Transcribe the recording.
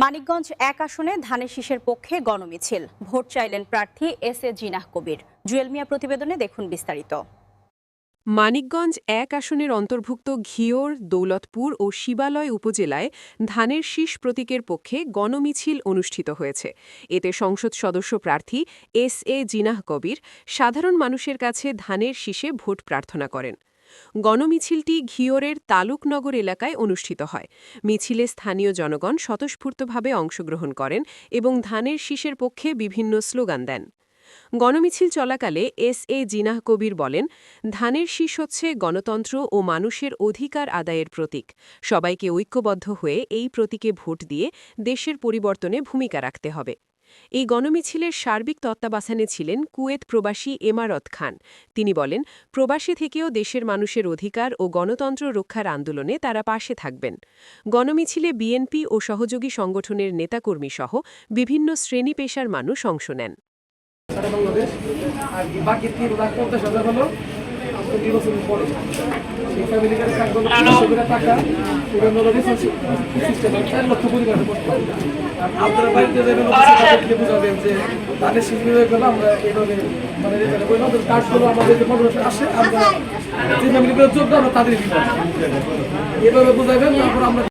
মানিকগঞ্জ ১ আসনে ধানের শীষের পক্ষে গণমিছিল। ভোট চাইলেন প্রার্থী এস এ জিনাহ কবির। জুয়েল মিয়া প্রতিবেদনে দেখুন বিস্তারিত। মানিকগঞ্জ ১ আসনের অন্তর্ভুক্ত ঘিওর, দৌলতপুর ও শিবালয় উপজেলায় ধানের শীষ প্রতীকের পক্ষে গণমিছিল অনুষ্ঠিত হয়েছে। এতে সংসদ সদস্য প্রার্থী এস এ জিনাহ কবির সাধারণ মানুষের কাছে ধানের শীষে ভোট প্রার্থনা করেন। গণমিছিলটি ঘিওরের তালুকনগর এলাকায় অনুষ্ঠিত হয়। মিছিলে স্থানীয় জনগণ স্বতঃস্ফূর্তভাবে অংশগ্রহণ করেন এবং ধানের শীষের পক্ষে বিভিন্ন স্লোগান দেন। গণমিছিল চলাকালে এস এ জিনাহ কবির বলেন, ধানের শীষ হচ্ছে গণতন্ত্র ও মানুষের অধিকার আদায়ের প্রতীক। সবাইকে ঐক্যবদ্ধ হয়ে এই প্রতীকে ভোট দিয়ে দেশের পরিবর্তনে ভূমিকা রাখতে হবে। এই গণমিছিলের সার্বিক তত্ত্বাবধানে ছিলেন কুয়েত প্রবাসী এমারত খান। তিনি বলেন, প্রবাসী থেকেও দেশের মানুষের অধিকার ও গণতন্ত্র রক্ষার আন্দোলনে তারা পাশে থাকবেন। গণমিছিলে বিএনপি ও সহযোগী সংগঠনের নেতাকর্মী সহ বিভিন্ন শ্রেণী পেশার মানুষ অংশ নেন। বাংলাদেশ আর বাকি 3,50,000 হলো 20 বছর পরে সেই ফ্যামিলি কার্ডে কার্ড হলো 200 টাকা পুরনো সিস্টেম 4 লক্ষ পরিবারে করতে হবে। আর আপনারা বাড়িতে যাবেন অবশ্যই বুঝাবেন যে তাদের শিশু হয়ে গেল আমরা এইভাবে মানে কার্ডগুলো আমাদের যে মানুষ আসে আমরা যে ফ্যামিলিগুলো যোগদান তাদের এভাবে বুঝাবেন তারপর আমরা